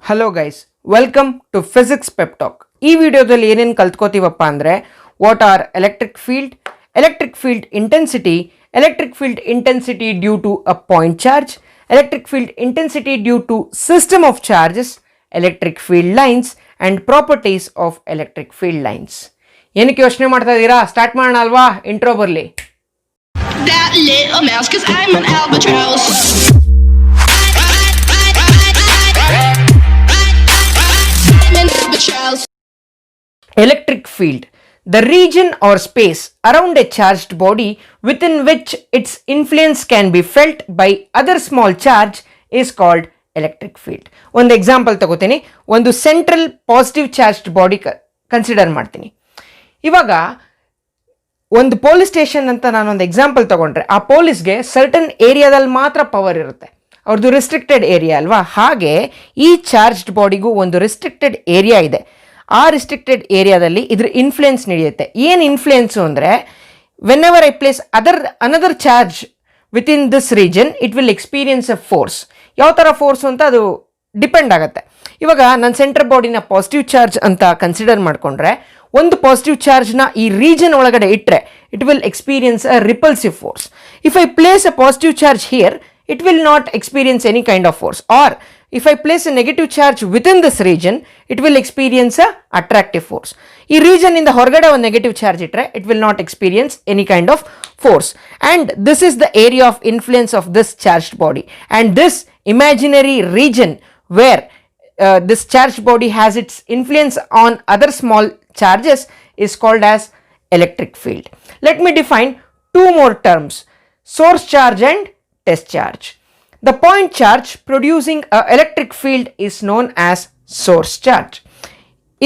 Hello guys, welcome to Physics Pep Talk. ಈ ವಿಡಿಯೋದಲ್ಲಿ ಏನೇನು ಕಲ್ತ್ಕೋತೀವಪ್ಪ ಅಂದರೆ what are electric field intensity due to a point charge, electric field intensity due to system of charges, electric field lines and properties of electric field lines. ಏನಕ್ಕೆ ಯೋಚನೆ ಮಾಡ್ತಾ ಇದ್ದೀರಾ? Start ಮಾಡೋಣ ಅಲ್ವಾ? ಇಂಟ್ರೋ ಬರಲಿ. That little mouse, 'cause I'm an albatross. Electric field, the region or space around a charged body within which its influence can be felt by other small charge is called electric field. ಒಂದು example ತಗೋತೀನಿ. ಒಂದು central positive charged body consider ಮಾಡ್ತೀನಿ. ಇವಾಗ ಒಂದು police station ಅಂತ ನಾನೊಂದು example ತಗೊಂಡ್ರೆ, ಆ ಪೊಲೀಸ್ಗೆ ಸರ್ಟನ್ ಏರಿಯಾದಲ್ಲಿ ಮಾತ್ರ ಪವರ್ ಇರುತ್ತೆ. ಅವ್ರದ್ದು ರಿಸ್ಟ್ರಿಕ್ಟೆಡ್ ಏರಿಯಾ ಅಲ್ವಾ? ಹಾಗೆ ಈ ಚಾರ್ಜ್ಡ್ ಬಾಡಿಗೂ ಒಂದು ರಿಸ್ಟ್ರಿಕ್ಟೆಡ್ ಏರಿಯಾ ಇದೆ. ಆ ರಿಸ್ಟ್ರಿಕ್ಟೆಡ್ ಏರಿಯಾದಲ್ಲಿ ಇದ್ರ ಇನ್ಫ್ಲುಯೆನ್ಸ್ ನಡೆಯುತ್ತೆ. ಏನು ಇನ್ಫ್ಲುಯೆನ್ಸು ಅಂದರೆ, when ever I place another charge with in this region it will experience a force. ಯಾವ ಥರ ಫೋರ್ಸು ಅಂತ ಅದು ಡಿಪೆಂಡ್ ಆಗುತ್ತೆ. ಇವಾಗ ನನ್ನ ಸೆಂಟ್ರಲ್ ಬಾಡಿನ ಪಾಸಿಟಿವ್ ಚಾರ್ಜ್ ಅಂತ ಕನ್ಸಿಡರ್ ಮಾಡಿಕೊಂಡ್ರೆ, ಒಂದು ಪಾಸಿಟಿವ್ ಚಾರ್ಜ್ನ ಈ ರೀಜನ್ ಒಳಗಡೆ ಇಟ್ಟರೆ it will experience a repulsive force. If I place a positive charge here it will not experience any kind of force, or if I place a negative charge within this region it will experience a attractive force. ಈ region ಇಂದ ಹೊರಗಡೆ ಒಂದು negative charge ಇಟ್ಟರೆ it will not experience any kind of force, and this is the area of influence of this charged body, and this imaginary region where this charged body has its influence on other small charges is called as electric field. Let me define two more terms: source charge and test charge. The point charge producing an electric field is known as source charge.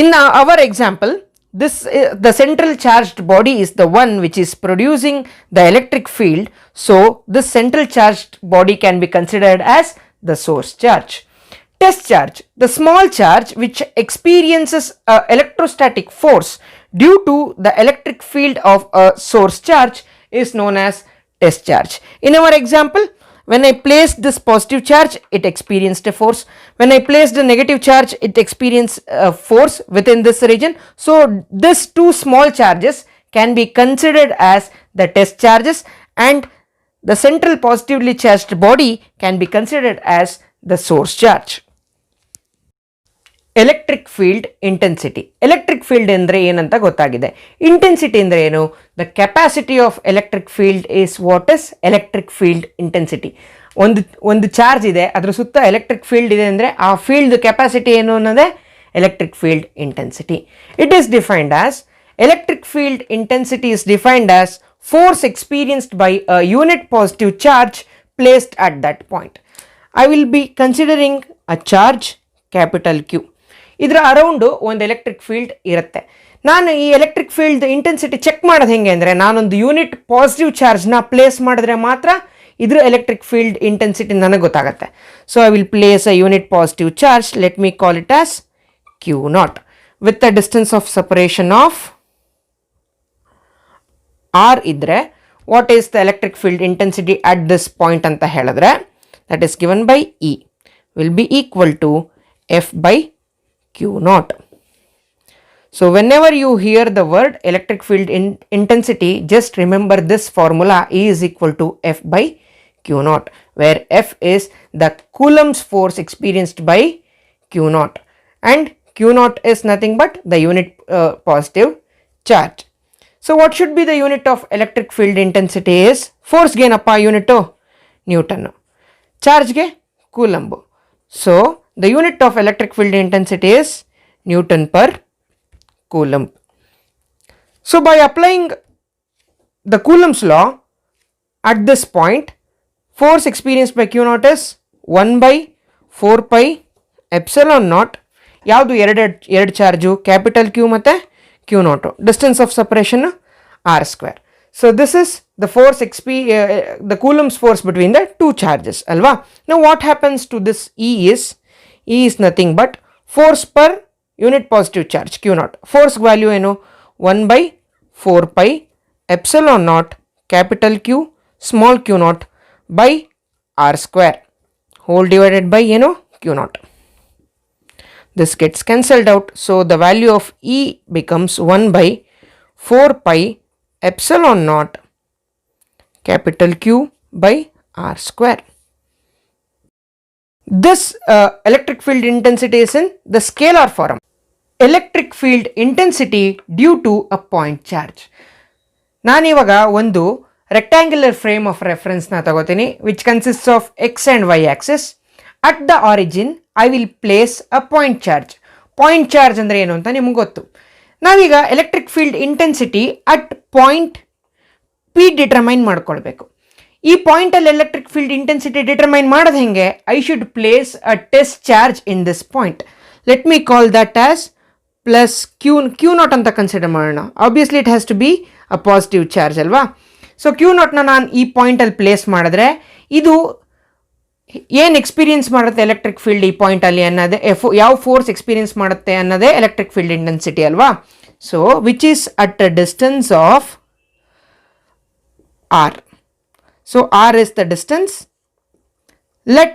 In our example, the central charged body is the one which is producing the electric field, so this central charged body can be considered as the source charge. Test charge, the small charge which experiences an electrostatic force due to the electric field of a source charge is known as test charge. In our example, when I placed this positive charge it experienced a force, when I placed a negative charge it experienced a force within this region. So these two small charges can be considered as the test charges, and the central positively charged body can be considered as the source charge. Electric field intensity. Electric field ಅಂದರೆ ಏನಂತ ಗೊತ್ತಾಗಿದೆ. Intensity ಅಂದರೆ ಏನು? The capacity of electric field is what is electric field intensity. ಒಂದು charge ಇದೆ, ಅದರ ಸುತ್ತ electric field ಇದೆ ಅಂದರೆ ಆ ಫೀಲ್ಡ್ ಕೆಪಾಸಿಟಿ ಏನು ಅನ್ನೋದೇ electric field intensity. It is defined as electric field intensity is defined as force experienced by a unit positive charge placed at that point. I will be considering a charge capital Q. ಇದರ around ಒಂದು electric field ಇರುತ್ತೆ. ನಾನು ಈ electric field intensity check ಮಾಡೋದು ಹೆಂಗೆ ಅಂದರೆ, ನಾನೊಂದು unit positive ಚಾರ್ಜ್ನ ಪ್ಲೇಸ್ ಮಾಡಿದ್ರೆ ಮಾತ್ರ ಇದ್ರ ಎಲೆಕ್ಟ್ರಿಕ್ ಫೀಲ್ಡ್ ಇಂಟೆನ್ಸಿಟಿ ನನಗೆ ಗೊತ್ತಾಗುತ್ತೆ. So I will place a unit positive charge, let me call it as Q0 with a distance of separation of R ಇದ್ದರೆ what is the electric field intensity at this point ಅಂತ ಹೇಳಿದ್ರೆ, that is given by E will be equal to F by Q0. So whenever you hear the word electric field intensity, just remember this formula: E is equal to F by Q0, where F is the Coulomb's force experienced by Q0, and Q0 is nothing but the unit positive charge. So what should be the unit of electric field intensity is, force ge nappa unit Newton, charge ge Coulomb. So the unit of electric field intensity is Newton per Coulomb. So by applying the Coulomb's law at this point, force experienced by Q0 is 1 by 4 pi epsilon naught. ಯಾವುದು ಎರಡು charge? Capital Q ಮತ್ತು Q0. Distance of separation R square. So this is the force the Coulomb's force between the two charges alva. Now what happens to this E is nothing but force per unit positive charge Q0. Force value ಏನು? 1 by 4 pi epsilon naught capital Q small Q0 by R square whole divided by Q0. This gets cancelled out. So the value of E becomes 1 by 4 pi epsilon naught capital Q by R square. This electric field intensity is in the scalar form. Electric field intensity due to a point charge. ನಾನಿವಾಗ ಒಂದು rectangular frame of reference ನ ತಗೋತೀನಿ which consists of x and y axis. At the origin I will place a point charge. Point charge ಅಂದರೆ ಏನು ಅಂತ ನಿಮಗೆ ಗೊತ್ತು. ನಾವೀಗ electric field intensity at point P determine ಮಾಡ್ಕೊಳ್ಬೇಕು. ಈ ಪಾಯಿಂಟಲ್ಲಿ ಎಲೆಕ್ಟ್ರಿಕ್ ಫೀಲ್ಡ್ ಇಂಟೆನ್ಸಿಟಿ ಡಿಟರ್ಮೈನ್ ಮಾಡೋದು ಹೆಂಗೆ? I should place a test charge in this point. Let me call that as plus Q naught ಅಂತ ಕನ್ಸಿಡರ್ ಮಾಡೋಣ. Obviously it has to be a positive charge ಅಲ್ವಾ? So Q ನಾಟ್ನ ನಾನು ಈ ಪಾಯಿಂಟಲ್ಲಿ place ಮಾಡಿದ್ರೆ ಇದು ಏನು ಎಕ್ಸ್ಪೀರಿಯನ್ಸ್ ಮಾಡುತ್ತೆ ಎಲೆಕ್ಟ್ರಿಕ್ ಫೀಲ್ಡ್ ಈ ಪಾಯಿಂಟಲ್ಲಿ ಅನ್ನೋದೇ ಯಾವ ಫೋರ್ಸ್ ಎಕ್ಸ್ಪೀರಿಯನ್ಸ್ ಮಾಡುತ್ತೆ ಅನ್ನೋದೇ ಎಲೆಕ್ಟ್ರಿಕ್ ಫೀಲ್ಡ್ ಇಂಟೆನ್ಸಿಟಿ ಅಲ್ವಾ? So which is at a distance of R. So r is the distance. Let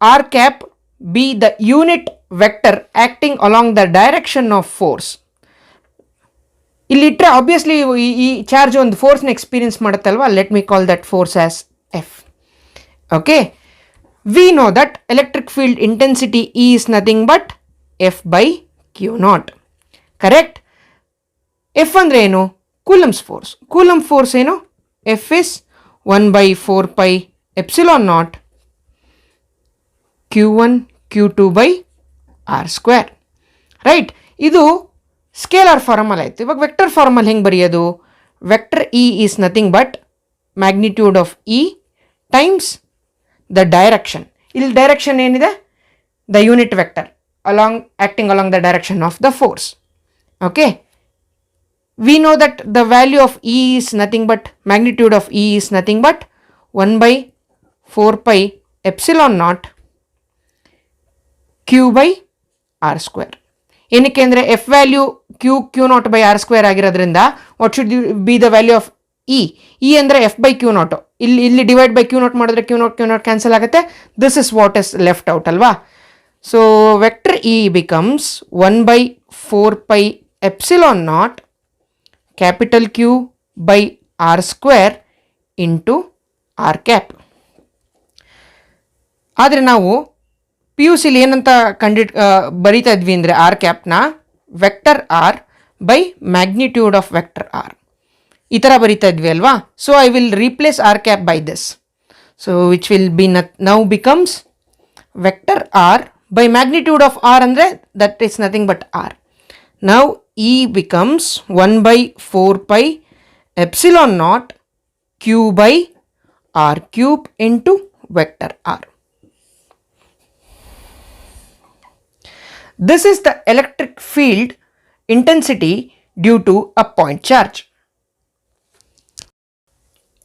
r cap be the unit vector acting along the direction of force. Illitre obviously ee charge on the force na experience maduttallva. Let me call that force as F. Okay, we know that electric field intensity E is nothing but F by Q naught. Correct? F andre eno? Coulomb's force. Coulomb force eno? F is 1 by 4 pi epsilon naught q1 q2 by r square. Right, ಇದು scalar formal ಆಯಿತು. ಇವಾಗ vector formal ಹೆಂಗೆ ಬರೆಯೋದು? Vector E is nothing but magnitude of E times the direction. ಇಲ್ಲಿ direction ಏನಿದೆ? The unit vector acting along the direction of the force. Okay, we know that the value of E is nothing but magnitude of E is nothing but 1 by 4 pi epsilon naught Q by R square. ಏನಕ್ಕೆ ಅಂದರೆ F value Q naught by R square ಆಗಿರೋದ್ರಿಂದ what should be the value of E ಅಂದರೆ F by Q naught. ಇಲ್ಲಿ divide by Q naught ಮಾಡಿದ್ರೆ Q naught cancel ಆಗುತ್ತೆ. This is what is left out ಅಲ್ವಾ? So vector E becomes 1 by 4 pi epsilon naught capital Q by R square into R cap. ಆದರೆ ನಾವು P U ಸಿಲಿ ಏನಂತ ಬರೀತಾ ಇದ್ವಿ ಅಂದರೆ R ಕ್ಯಾಪ್ನ vector R by magnitude of vector R ಈ ಥರ ಬರೀತಾ ಇದ್ವಿ ಅಲ್ವಾ? So I will replace R cap by this. So which will be now becomes vector R by magnitude of R ಅಂದರೆ that is nothing but R. Now E becomes 1 by 4 pi epsilon naught Q by R cube into vector R. This is the electric field intensity due to a point charge.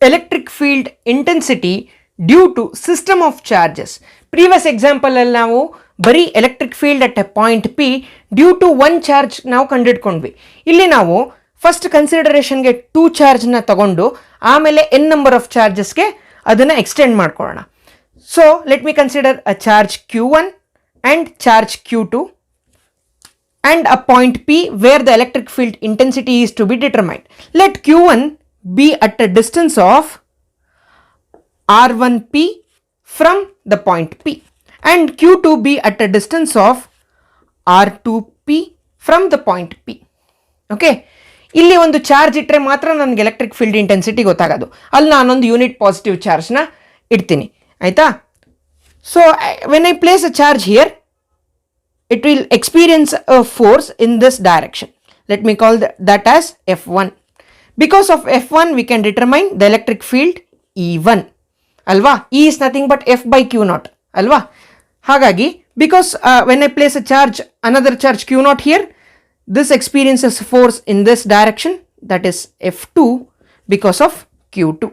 Electric field intensity due to system of charges. Previous example ಅಲ್ಲಿ ನಾವು ಬರೀ electric field at a point P due to one charge ನಾವು ಕಂಡುಹಿಡ್ಕೊಂಡ್ವಿ. ಇಲ್ಲಿ ನಾವು first ಕನ್ಸಿಡರೇಷನ್ಗೆ 2 ಚಾರ್ಜ್ನ ತಗೊಂಡು ಆಮೇಲೆ n ನಂಬರ್ ಆಫ್ ಚಾರ್ಜಸ್ಗೆ ಅದನ್ನು ಎಕ್ಸ್ಟೆಂಡ್ ಮಾಡ್ಕೊಳ್ಳೋಣ. So let me consider a charge Q1 and charge Q2 and a point P where the electric field intensity is to be determined. Let Q1 be at a distance of R1P from the point P and Q2 be at a distance of R2P from the point P. Okay, ಇಲ್ಲಿ ಒಂದು charge ಇಟ್ಟರೆ ಮಾತ್ರ ನನಗೆ electric field intensity ಗೊತ್ತಾಗೋದು. ಅಲ್ಲಿ ನಾನೊಂದು unit positive ಚಾರ್ಜ್ನ ಇಡ್ತೀನಿ, ಆಯಿತಾ? So when I place a charge here it will experience a force in this direction. Let me call that as F1. Because of F1 we can determine the electric field E1 alva. E is nothing but F by Q naught alva. Hagagi because when I place a charge, another charge Q naught here, this experiences force in this direction, that is F2 because of Q2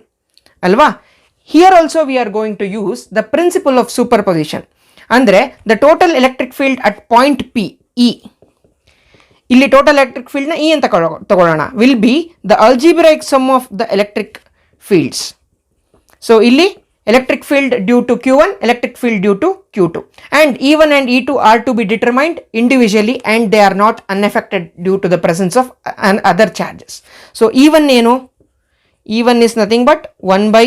alva. Here also we are going to use the principle of superposition. ಅಂದರೆ the total electric field at point P E, ಇಲ್ಲಿ total electric ಫೀಲ್ಡ್ನ E ಅಂತ ತಗೊಳ್ಳೋಣ, will be the algebraic sum of the electric fields. So ಇಲ್ಲಿ electric field due to Q1, electric field due to Q2, and E1 and E2 are to be determined individually and they are not unaffected due to the presence of other charges. So E1 ಏನು, E1 is nothing but 1 by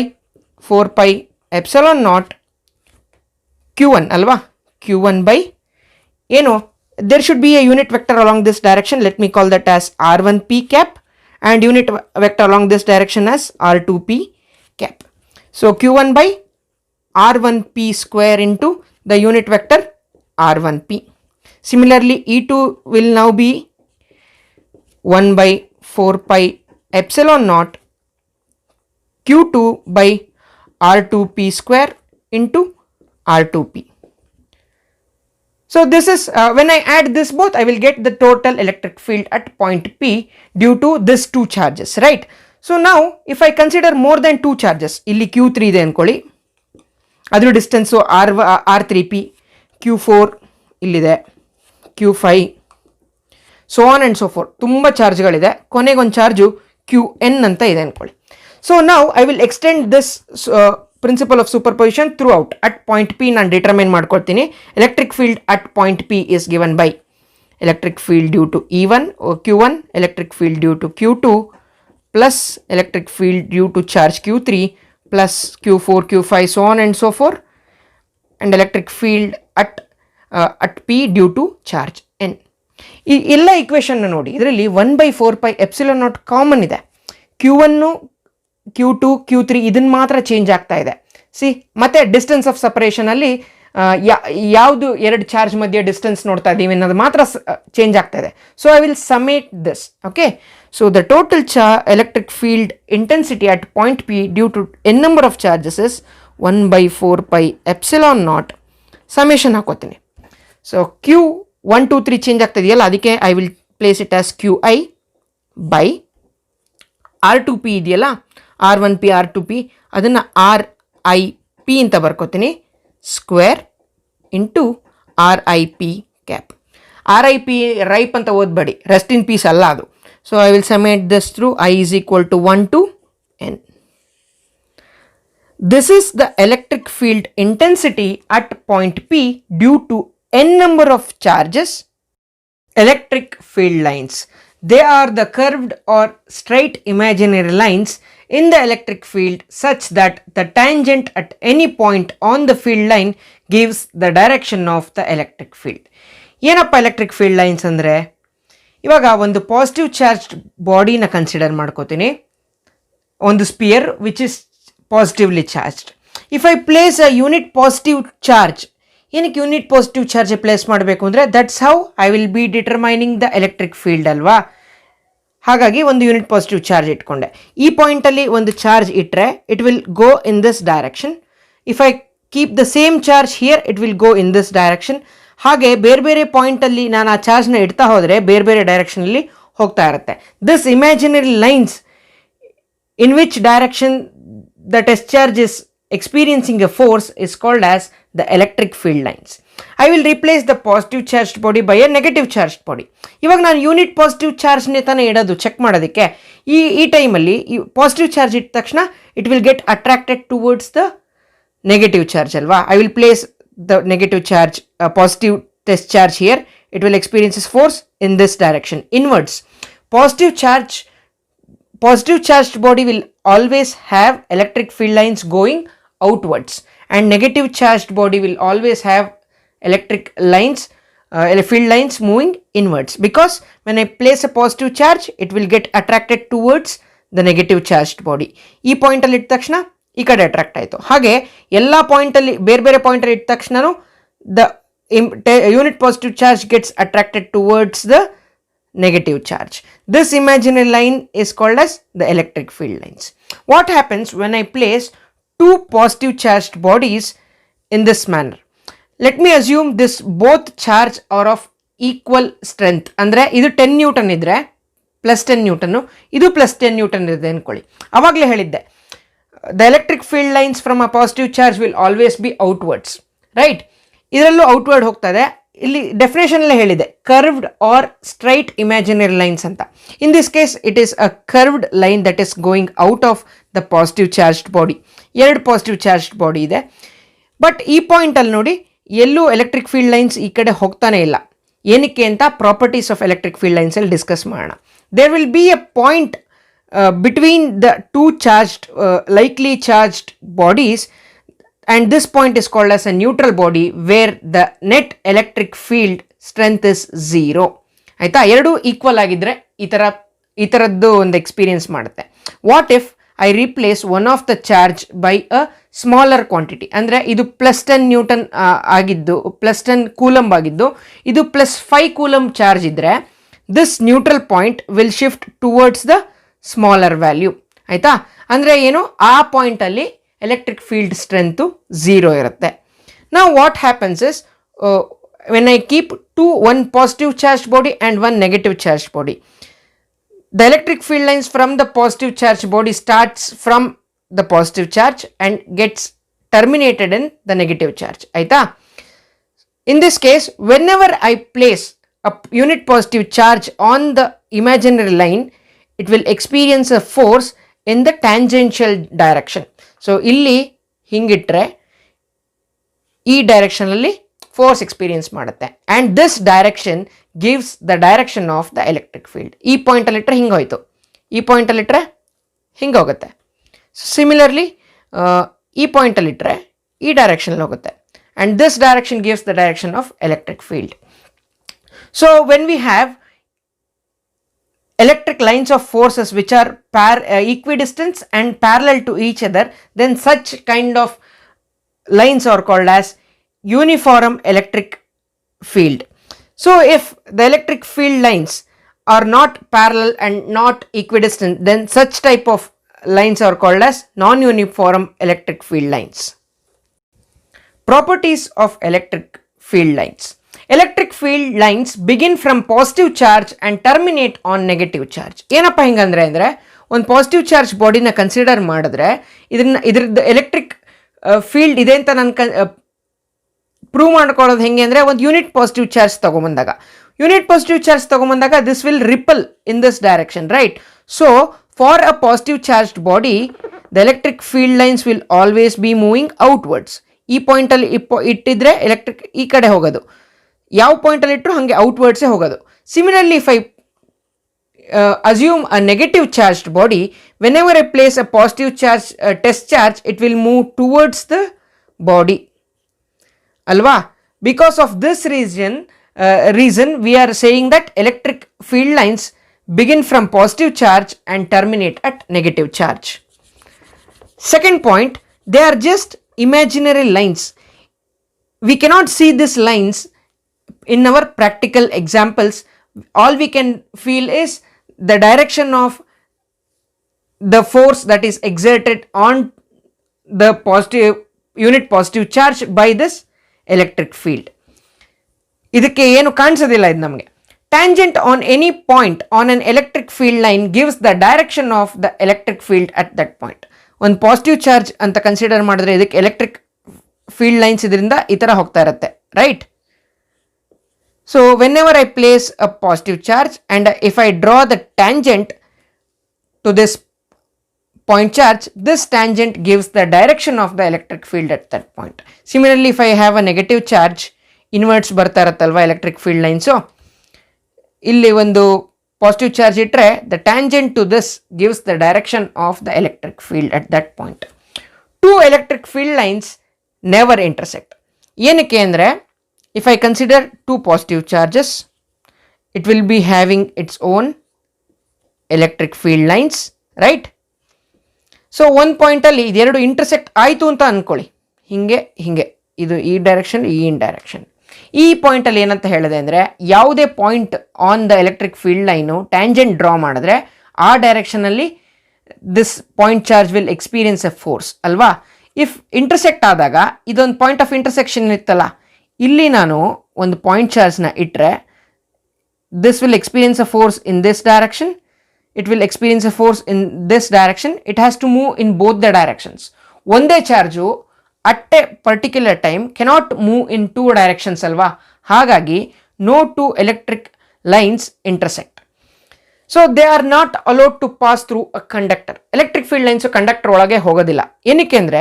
4 pi epsilon naught Q1 ಅಲ್ವಾ, Q1 by ಏನು, there should be a unit vector along this direction, let me call that as R1p cap, and unit vector along this direction as R2p cap. So Q1 by R1p square into the unit vector R1p. Similarly, E2 will now be 1 by 4 pi epsilon naught Q2 by R2p square into R2p. So this is when I add this both, I will get the total electric field at point P due to this two charges, right? So now if I consider more than two charges, ಇಲ್ಲಿ Q3 ಇದೆ ಅನ್ಕೊಳ್ಳಿ, ಅದ್ರ distance R3P, Q4 ಇಲ್ಲಿದೆ, Q5 so on and so forth, ತುಂಬ ಚಾರ್ಜ್ಗಳಿದೆ, ಕೊನೆಗೊಂದು charge Qn ಅಂತ ಇದೆ ಅನ್ಕೊಳ್ಳಿ. So now I will extend this principle of superposition throughout. At point P ನಾನು ಡಿಟರ್ಮೈನ್ ಮಾಡ್ಕೊಳ್ತೀನಿ. Electric field at point P is given by electric field due to E1 or Q1, electric field due to Q2 plus electric field due to charge Q3 plus Q4, Q5 so on and so forth, and electric field at P due to charge N. ಈ ಎಲ್ಲ equation ನೋಡಿ, ಇದರಲ್ಲಿ 1 by 4 pi epsilon naught common ಇದೆ. Q1, Q2, Q3 ಇದನ್ನು ಮಾತ್ರ change ಆಗ್ತಾ ಇದೆ. ಮತ್ತೆ ಡಿಸ್ಟೆನ್ಸ್ ಆಫ್ ಸಪರೇಷನಲ್ಲಿ ಯಾವುದು ಎರಡು ಚಾರ್ಜ್ ಮಧ್ಯೆ ಡಿಸ್ಟೆನ್ಸ್ ನೋಡ್ತಾ ಇದ್ದೀವಿ ಅನ್ನೋದು ಮಾತ್ರ ಚೇಂಜ್ ಆಗ್ತಾ ಇದೆ. So I will summate this. Okay, so the total electric field intensity at point P due to N number of charges is 1 by 4 pi epsilon naught. Summation ಹಾಕೋತೀನಿ. ಸೊ Q 1 2 3 ಚೇಂಜ್ ಆಗ್ತಾ ಇದೆಯಲ್ಲ, ಅದಕ್ಕೆ I will place it as QI by R2P ಇದೆಯಲ್ಲ, R1P R2P ಅದನ್ನು RIP ಅಂತ ಬರ್ಕೋತೀನಿ, square into RIP cap. RIP ripe ಅಂತ ಓದ್ಬೇಡಿ, ರೆಸ್ಟ್ ಇನ್ ಪೀಸ್ ಅಲ್ಲ ಅದು. So I will summate this through I is equal to 1 to N. This is the electric field intensity at point P due to N number of charges. Electric field lines. They are the curved or straight imaginary lines in the electric field such that the tangent at any point on the field line gives the direction of the electric field. ಏನಪ್ಪ electric field lines ಅಂದರೆ, ಇವಾಗ ಒಂದು positive charged ಬಾಡಿನ consider ಮಾಡ್ಕೋತೀನಿ, ಒಂದು sphere which is positively charged. If I place a unit positive charge, ಏನಕ್ಕೆ unit positive charge place ಮಾಡಬೇಕು ಅಂದರೆ that's how I will be determining the electric field ಅಲ್ವಾ. ಹಾಗಾಗಿ ಒಂದು ಯೂನಿಟ್ ಪಾಸಿಟಿವ್ ಚಾರ್ಜ್ ಇಟ್ಕೊಂಡೆ. ಈ ಪಾಯಿಂಟಲ್ಲಿ ಒಂದು ಚಾರ್ಜ್ ಇಟ್ಟರೆ it will go in this direction. If I keep the same charge here it will go in this direction. ಹಾಗೆ ಬೇರೆ ಬೇರೆ ಪಾಯಿಂಟಲ್ಲಿ ನಾನು ಆ ಚಾರ್ಜ್ನ ಇಡ್ತಾ ಹೋದರೆ ಬೇರೆ ಬೇರೆ ಡೈರೆಕ್ಷನಲ್ಲಿ ಹೋಗ್ತಾ ಇರುತ್ತೆ. This imaginary lines in which direction the test charge is experiencing a force is called as the electric field lines. I will replace the positive charged body by a negative charged body. ಇವಾಗ ನಾನು unit positive ಚಾರ್ಜ್ನೇ ತಾನೇ ಇಡೋದು check ಮಾಡೋದಕ್ಕೆ. ಈ ಟೈಮಲ್ಲಿ ಈ positive charge ಇಟ್ಟ ತಕ್ಷಣ it will get attracted towards the negative charge ಅಲ್ವಾ. I will place the negative charge positive test charge here. It will experiences force in this direction inwards. Positive charged body will always have electric field lines going outwards, and negative charged body will always have electric lines, field lines moving inwards, because when I place a positive charge it will get attracted towards the negative charged body. ಈ ಪಾಯಿಂಟಲ್ಲಿ ಇಟ್ಟ ತಕ್ಷಣ ಈ ಕಡೆ attract ಆಯಿತು. ಹಾಗೆ ಎಲ್ಲ ಪಾಯಿಂಟಲ್ಲಿ ಬೇರೆ ಬೇರೆ ಪಾಯಿಂಟಲ್ಲಿ ಇಟ್ಟ ತಕ್ಷಣನೂ the unit positive charge gets attracted towards the negative charge. This imaginary line is called as the electric field lines. What happens when I place two positive charged bodies in this manner? Let me assume this both charge are of equal strength. ಅಂದರೆ ಇದು 10 Newton ಇದ್ದರೆ plus 10 ನ್ಯೂಟನ್ನು, ಇದು plus 10 Newton ಇದೆ ಅಂದ್ಕೊಳ್ಳಿ. ಆವಾಗಲೇ ಹೇಳಿದ್ದೆ the electric field lines from a positive charge will always be outwards, right? ಇದರಲ್ಲೂ outward ಹೋಗ್ತದೆ. ಇಲ್ಲಿ ಡೆಫಿನೇಷನಲ್ಲೇ ಹೇಳಿದೆ curved or straight imaginary lines ಅಂತ. In this case it is a curved line that is going out of the positive charged body. ಎರಡು positive charged body ಇದೆ. But ಈ ಪಾಯಿಂಟಲ್ಲಿ ನೋಡಿ ಎಲ್ಲೂ ಎಲೆಕ್ಟ್ರಿಕ್ ಫೀಲ್ಡ್ ಲೈನ್ಸ್ ಈ ಕಡೆ ಹೋಗ್ತಾನೆ ಇಲ್ಲ. ಏನಕ್ಕೆ ಅಂತ ಪ್ರಾಪರ್ಟೀಸ್ ಆಫ್ ಎಲೆಕ್ಟ್ರಿಕ್ ಫೀಲ್ಡ್ ಲೈನ್ಸಲ್ಲಿ ಡಿಸ್ಕಸ್ ಮಾಡೋಣ. There will be a point between the two charged likely charged bodies, and this point is called as a neutral body where the net electric field strength is 0. ಆಯಿತಾ, ಎರಡೂ equal ಆಗಿದ್ರೆ ಈ ಥರದ್ದು ಒಂದು experience ಮಾಡುತ್ತೆ. What if I replace one of the charge by a smaller quantity, ಅಂದರೆ ಇದು +10 Newton ಆಗಿದ್ದು +10 ಕೂಲಂಬ್ ಆಗಿದ್ದು ಇದು +5 ಕೂಲಂಬ್ ಚಾರ್ಜ್ ಇದ್ದರೆ this neutral point will shift towards the smaller value. ಆಯಿತಾ, ಅಂದರೆ ಏನು, ಆ ಪಾಯಿಂಟಲ್ಲಿ ಎಲೆಕ್ಟ್ರಿಕ್ ಫೀಲ್ಡ್ ಸ್ಟ್ರೆಂತು 0 ಇರುತ್ತೆ. ನಾವು what happens is when I keep one positive charged body and one negative charged body, the electric field lines from the positive charged body starts from the positive charge and gets terminated in the negative charge. Aita, in this case, whenever I place a unit positive charge on the imaginary line, it will experience a force in the tangential direction. So illi hingitre ee direction alli force experience ಮಾಡುತ್ತೆ, and this direction gives the direction of the electric field. ಈ point ಅಲ್ಲಿ ಇಟ್ಟರೆ ಹಿಂಗೆ ಹೋಯ್ತು, ಈ point ಅಲ್ಲಿ ಇಟ್ಟರೆ ಹಿಂಗೆ ಹೋಗುತ್ತೆ. ಸಿಮಿಲರ್ಲಿ ಈ ಪಾಯಿಂಟ್ ಅಲ್ಲಿ ಇಟ್ಟರೆ ಈ ಡೈರೆಕ್ಷನ್ ಹೋಗುತ್ತೆ, and this direction gives the direction of electric field. So when we have electric lines of forces which are equidistant and parallel to each other, then such kind of lines are called as uniform electric field. So if the electric field lines are not parallel and not equidistant, then such type of lines are called as non-uniform electric field lines. Properties of electric field lines. Electric field lines begin from positive charge and terminate on negative charge. ಏನಪ್ಪ ಹಿಂಗಂದ್ರೆ ಅಂದರೆ ಒಂದು positive charge ಬಾಡಿನ consider ಮಾಡಿದ್ರೆ ಇದ್ರದ್ದು electric field ಇದೆ ಅಂತ ನಾನು prove ಮಾಡ್ಕೊಳ್ಳೋದು ಹೆಂಗೆ ಅಂದರೆ, ಒಂದು ಯೂನಿಟ್ ಪಾಸಿಟಿವ್ ಚಾರ್ಜ್ ತೊಗೊಂಬಂದಾಗ this will repel in this direction, right? So for a positive charged body the electric field lines will always be moving outwards. ಈ ಪಾಯಿಂಟಲ್ಲಿ ಇಟ್ಟಿದ್ರೆ ಎಲೆಕ್ಟ್ರಿಕ್ ಈ ಕಡೆ ಹೋಗೋದು, ಯಾವ ಪಾಯಿಂಟಲ್ಲಿ ಇಟ್ಟರು ಹಾಗೆ ಔಟ್ವರ್ಡ್ಸೇ ಹೋಗೋದು. Similarly if I assume a negative charged body, whenever I place a positive charge test charge, it will move towards the body. Alva, because of this reason we are saying that electric field lines begin from positive charge and terminate at negative charge. Second point, they are just imaginary lines. We cannot see these lines in our practical examples. All we can feel is the direction of the force that is exerted on the unit positive charge by this electric field. ಇದಕ್ಕೆ ಏನು ಕಾಣಿಸೋದಿಲ್ಲ ಇದು ನಮಗೆ. Tangent on any point on an electric field line gives the direction of the electric field at that point. ಒಂದು positive charge ಅಂತ consider ಮಾಡಿದ್ರೆ ಇದಕ್ಕೆ electric field lines ಇದರಿಂದ ಈ ಥರ ಹೋಗ್ತಾ ಇರುತ್ತೆ, right? So whenever I place a positive charge and if I draw the tangent to this point charge, this tangent gives the direction of the electric field at that point. Similarly, if I have a negative charge, inverts ಬರ್ತಾ ಇರುತ್ತಲ್ವಾ electric field lines, ಇಲ್ಲಿ ಒಂದು positive charge ಇಟ್ಟರೆ the tangent to this gives the direction of the electric field at that point. Two electric field lines never intersect. ಏನಕ್ಕೆ ಅಂದರೆ, if I consider two positive charges, it will be having its own electric field lines, right? So ಒಂದು ಪಾಯಿಂಟಲ್ಲಿ ಇದೆರಡು intersect ಆಯಿತು ಅಂತ ಅಂದ್ಕೊಳ್ಳಿ, ಹಿಂಗೆ ಇದು ಈ ಡೈರೆಕ್ಷನ್, ಈ ಡೈರೆಕ್ಷನ್. ಈ ಪಾಯಿಂಟಲ್ಲಿ ಏನಂತ ಹೇಳಿದೆ ಅಂದರೆ, ಯಾವುದೇ point on the electric field line tangent draw ಮಾಡಿದ್ರೆ ಆ ಡೈರೆಕ್ಷನಲ್ಲಿ this point charge will experience a force ಅಲ್ವಾ? ಇಫ್ ಇಂಟರ್ಸೆಕ್ಟ್ ಆದಾಗ ಇದೊಂದು ಪಾಯಿಂಟ್ ಆಫ್ ಇಂಟರ್ಸೆಕ್ಷನ್ ಇತ್ತಲ್ಲ, ಇಲ್ಲಿ ನಾನು ಒಂದು ಪಾಯಿಂಟ್ ಚಾರ್ಜ್ನ ಇಟ್ಟರೆ this will experience a force in this direction, it will experience a force in this direction. It has to move in both the directions. ಒಂದೇ charge at a particular time cannot move in two directions ಅಲ್ವಾ? ಹಾಗಾಗಿ no two electric lines intersect. So they are not allowed to pass through a conductor. Electric field lines conductor ಒಳಗೆ ಹೋಗೋದಿಲ್ಲ. ಏನಕ್ಕೆ ಅಂದರೆ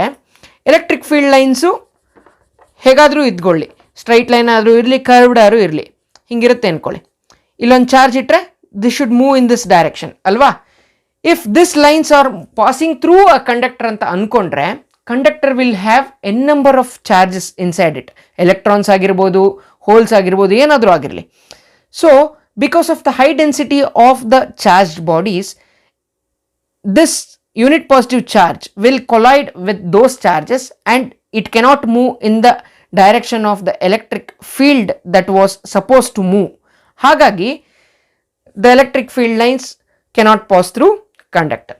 electric field lines ಹೇಗಾದರೂ ಇದ್ಕೊಳ್ಳಿ, straight line ಆದರೂ ಇರಲಿ, curved ಆದರೂ ಇರಲಿ, ಹಿಂಗಿರುತ್ತೆ ಅಂದ್ಕೊಳ್ಳಿ. ಇಲ್ಲೊಂದು ಚಾರ್ಜ್ ಇಟ್ಟರೆ this should move in this direction ಅಲ್ವಾ. If this lines are passing through a conductor ಅಂತ ಅಂದ್ಕೊಂಡ್ರೆ conductor will have N number of charges inside it. Electrons ಆಗಿರ್ಬೋದು, ಹೋಲ್ಸ್ ಆಗಿರ್ಬೋದು, ಏನಾದರೂ ಆಗಿರಲಿ. So because of the high density of the charged bodies, this unit positive charge will collide with those charges and it cannot move in the direction of the electric field that was supposed to move. Hagagi the electric field lines cannot pass through conductor.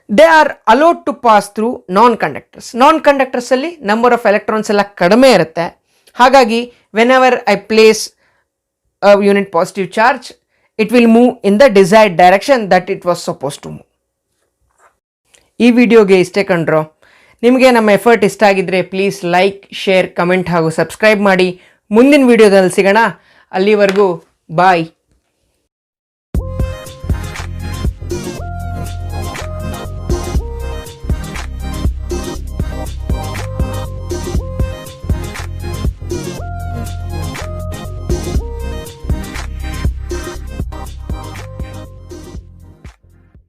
They are allowed to pass through non-conductors. Non-conductors alli number of electrons ella kadame irutte. Hagagi whenever I place a unit positive charge, it will move in the desired direction that it was supposed to move. ಈ ವಿಡಿಯೋಗೆ ಇಷ್ಟೇ ಕಂಡ್ರೋ. ನಿಮಗೆ ನಮ್ಮ effort ಇಷ್ಟ ಆಗಿದ್ರೆ please like, share, comment ಹಾಗೂ subscribe ಮಾಡಿ. ಮುಂದಿನ ವಿಡಿಯೋದಲ್ಲಿ ಸಿಗೋಣ. ಅಲ್ಲಿವರೆಗೂ ಬಾಯ್.